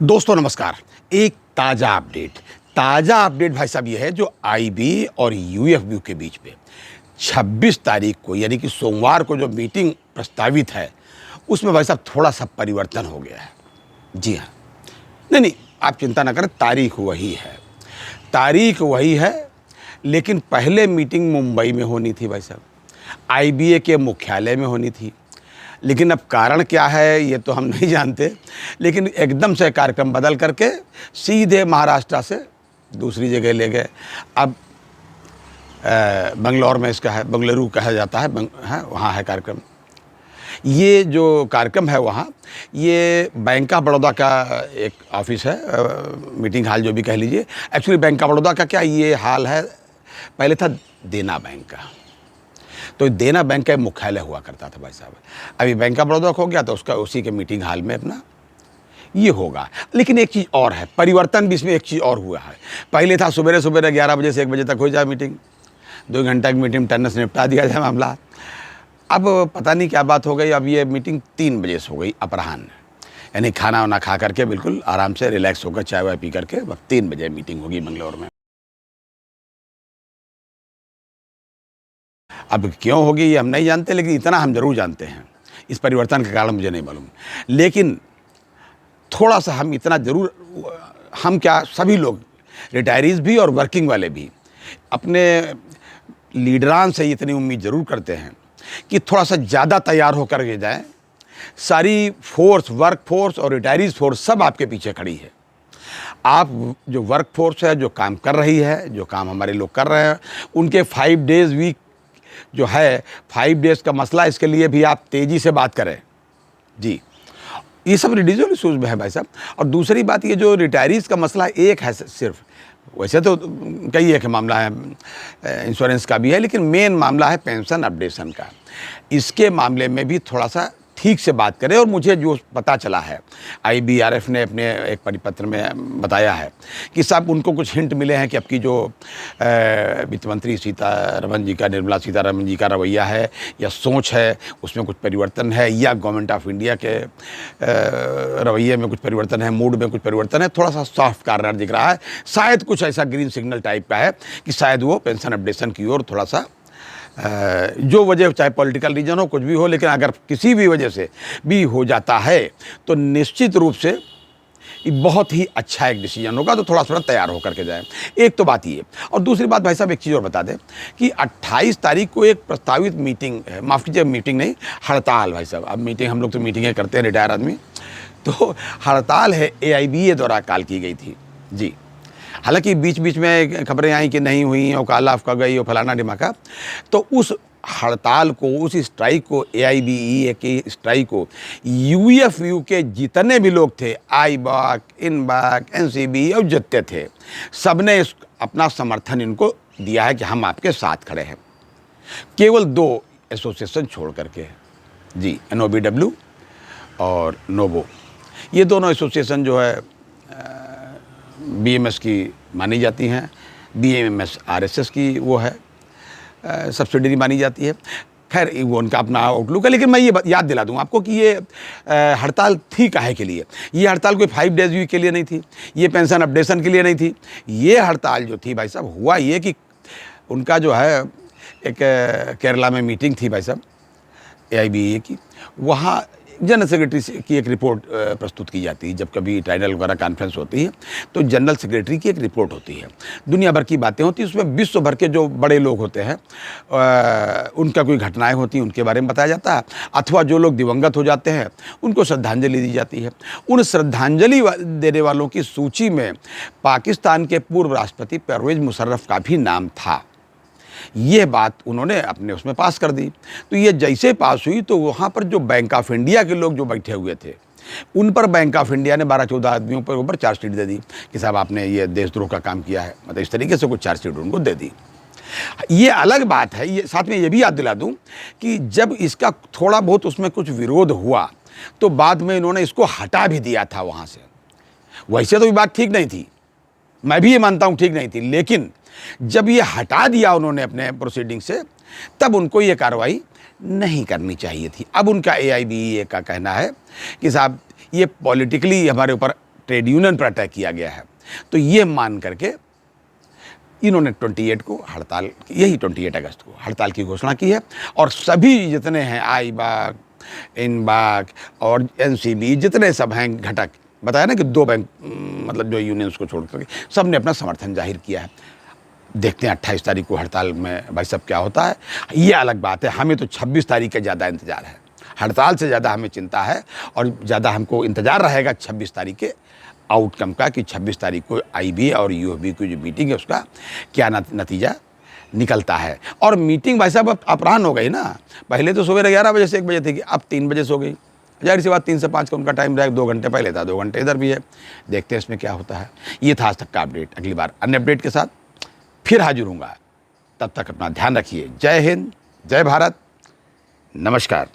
दोस्तों नमस्कार। एक ताज़ा अपडेट भाई साहब ये है जो आईबी और यूएफबी के बीच में 26 तारीख को यानी कि सोमवार को जो मीटिंग प्रस्तावित है उसमें भाई साहब थोड़ा सा परिवर्तन हो गया है। जी हाँ, नहीं आप चिंता ना करें, तारीख वही है लेकिन पहले मीटिंग मुंबई में होनी थी भाई साहब, आईबीए के मुख्यालय में होनी थी। लेकिन अब कारण क्या है ये तो हम नहीं जानते, लेकिन एकदम से कार्यक्रम बदल करके सीधे महाराष्ट्र से दूसरी जगह ले गए। अब बंगलौर में इसका है, बंगलुरु कहा जाता है, वहाँ है कार्यक्रम। ये जो कार्यक्रम है वहाँ, ये बैंक ऑफ बड़ौदा का एक ऑफिस है, मीटिंग हॉल जो भी कह लीजिए। एक्चुअली बैंक ऑफ बड़ौदा का क्या ये हाल है, पहले था देना बैंक का, तो देना बैंक का मुख्यालय हुआ करता था भाई साहब। अभी बैंक ऑफ बड़ौदा हो गया तो उसका उसी के मीटिंग हॉल में अपना ये होगा। लेकिन एक चीज़ और है, परिवर्तन भी इसमें एक चीज़ और हुआ है। पहले था सुबह 11 बजे से 1 बजे तक हो जाए मीटिंग, 2 घंटा की मीटिंग टन्नस से निपटा दिया जाए मामला। अब पता नहीं क्या बात हो गई, अब ये मीटिंग 3 बजे से हो गई अपराह्न, यानी खाना वाना खा करके बिल्कुल आराम से रिलैक्स होकर चाय वाय पी करके 3 बजे मीटिंग होगी बंगलौर में। अब क्यों होगी ये हम नहीं जानते, लेकिन इतना हम जरूर जानते हैं, इस परिवर्तन का कारण मुझे नहीं मालूम। लेकिन थोड़ा सा हम इतना जरूर, हम क्या सभी लोग रिटायरीज भी और वर्किंग वाले भी अपने लीडरान से इतनी उम्मीद ज़रूर करते हैं कि थोड़ा सा ज़्यादा तैयार होकर के जाएं। सारी फोर्स, वर्क फोर्स और रिटायरीज फोर्स सब आपके पीछे खड़ी है। आप जो वर्क फोर्स है, जो काम कर रही है, जो काम हमारे लोग कर रहे हैं, उनके 5 डेज़ वीक जो है, 5 डेज़ का मसला, इसके लिए भी आप तेज़ी से बात करें। जी, ये सब रिलीजियस इशूज़ में है भाई साहब। और दूसरी बात, ये जो रिटायरीज़ का मसला एक है सिर्फ, वैसे तो कई एक मामला है, इंश्योरेंस का भी है, लेकिन मेन मामला है पेंशन अपडेशन का। इसके मामले में भी थोड़ा सा ठीक से बात करें। और मुझे जो पता चला है, आईबीआरएफ ने अपने एक परिपत्र में बताया है कि साहब उनको कुछ हिंट मिले हैं कि अब की जो वित्त मंत्री निर्मला सीतारमण जी का रवैया है या सोच है, उसमें कुछ परिवर्तन है, या गवर्नमेंट ऑफ इंडिया के रवैये में कुछ परिवर्तन है, मूड में कुछ परिवर्तन है, थोड़ा सा सॉफ्ट कार्नर दिख रहा है। शायद कुछ ऐसा ग्रीन सिग्नल टाइप का है कि शायद वो पेंशन अपडेशन की ओर थोड़ा सा, जो वजह चाहे पॉलिटिकल रीजन हो, कुछ भी हो, लेकिन अगर किसी भी वजह से भी हो जाता है तो निश्चित रूप से बहुत ही अच्छा एक डिसीजन होगा। तो थोड़ा तैयार होकर के जाए, एक तो बात ये। और दूसरी बात भाई साहब, एक चीज़ और बता दें कि 28 तारीख को एक प्रस्तावित मीटिंग, माफ़ कीजिए मीटिंग नहीं, हड़ताल भाई साहब। अब मीटिंग, हम लोग तो मीटिंगें करते हैं रिटायर आदमी, तो हड़ताल है एआईबीए द्वारा कॉल की गई थी। जी, हालांकि बीच बीच में खबरें आई कि नहीं हुई, और काला अफका गई, और फलाना ढिमाका। तो उस हड़ताल को, उस स्ट्राइक को, एआईबीईए की स्ट्राइक को यूएफयू के जितने भी लोग थे, आईबाक, इनबाक, एनसीबी और जितने थे, सबने अपना समर्थन इनको दिया है कि हम आपके साथ खड़े हैं। केवल 2 एसोसिएशन छोड़ करके, जी, एनओबीडब्ल्यू और नोबो, ये दोनों एसोसिएशन जो है बीएमएस की मानी जाती हैं। बीएमएस आरएसएस की वो है, सब्सिडरी मानी जाती है। खैर वो उनका अपना आउटलुक है, लेकिन मैं ये याद दिला दूं आपको कि ये हड़ताल थी काहे के लिए। ये हड़ताल कोई 5 डेज़ वीक के लिए नहीं थी, ये पेंशन अपडेशन के लिए नहीं थी। ये हड़ताल जो थी भाई साहब, हुआ ये कि उनका जो है एक केरला में मीटिंग थी भाई साहब एआईबीए की, वहाँ जनरल सेक्रेटरी की एक रिपोर्ट प्रस्तुत की जाती है। जब कभी ट्राइनल वगैरह कॉन्फ्रेंस होती है तो जनरल सेक्रेटरी की एक रिपोर्ट होती है, दुनिया भर की बातें होती हैं उसमें। विश्व भर के जो बड़े लोग होते हैं, उनका कोई घटनाएं होती हैं, उनके बारे में बताया जाता है, अथवा जो लोग दिवंगत हो जाते हैं उनको श्रद्धांजलि दी जाती है। उन श्रद्धांजलि देने वालों की सूची में पाकिस्तान के पूर्व राष्ट्रपति परवेज़ मुशर्रफ का भी नाम था। ये बात उन्होंने अपने उसमें पास कर दी। तो ये जैसे पास हुई तो वहाँ पर जो बैंक ऑफ इंडिया के लोग जो बैठे हुए थे, उन पर बैंक ऑफ इंडिया ने 12-14 आदमियों पर ऊपर चार्जशीट दे दी कि साहब आपने ये देशद्रोह का काम किया है, मतलब इस तरीके से कुछ चार्जशीट उनको दे दी। ये अलग बात है। ये साथ में ये भी याद दिला दूं कि जब इसका थोड़ा बहुत उसमें कुछ विरोध हुआ तो बाद में इन्होंने इसको हटा भी दिया था वहाँ से। वैसे तो ये बात ठीक नहीं थी, मैं भी ये मानता हूँ ठीक नहीं थी, लेकिन जब ये हटा दिया उन्होंने अपने प्रोसीडिंग से, तब उनको ये कार्रवाई नहीं करनी चाहिए थी। अब उनका एआईबीईए का कहना है कि साहब ये पॉलिटिकली हमारे ऊपर ट्रेड यूनियन पर अटैक किया गया है। तो ये मान करके इन्होंने 28 को हड़ताल, यही 28 अगस्त को हड़ताल की घोषणा की है। और सभी जितने हैं आई-बाक, इन-बाक और एनसीबी, जितने सब हैं घटक, बताया ना कि 2 बैंक मतलब जो यूनियंस को छोड़ करके सब ने अपना समर्थन जाहिर किया है। देखते हैं 28 तारीख को हड़ताल में भाई साहब क्या होता है। ये अलग बात है, हमें तो 26 तारीख का ज़्यादा इंतज़ार है, हड़ताल से ज़्यादा हमें चिंता है और ज़्यादा हमको इंतज़ार रहेगा 26 तारीख के आउटकम का, कि 26 तारीख को आईबी और यूएफबी की जो मीटिंग है उसका क्या नतीजा निकलता है। और मीटिंग भाई साहब अब अपराह्न हो गई ना, पहले तो सुबह 11 बजे से 1 बजे थी, अब 3 बजे से हो गई। जाहिर सी बात 3 से 5 का उनका टाइम रहेगा, 2 घंटे पहले था, 2 घंटे इधर भी है। देखते हैं इसमें क्या होता है। ये था आज तक का अपडेट। अगली बार अन्य अपडेट के साथ फिर हाजिर होऊंगा। तब तक अपना ध्यान रखिए। जय हिंद, जय भारत, नमस्कार।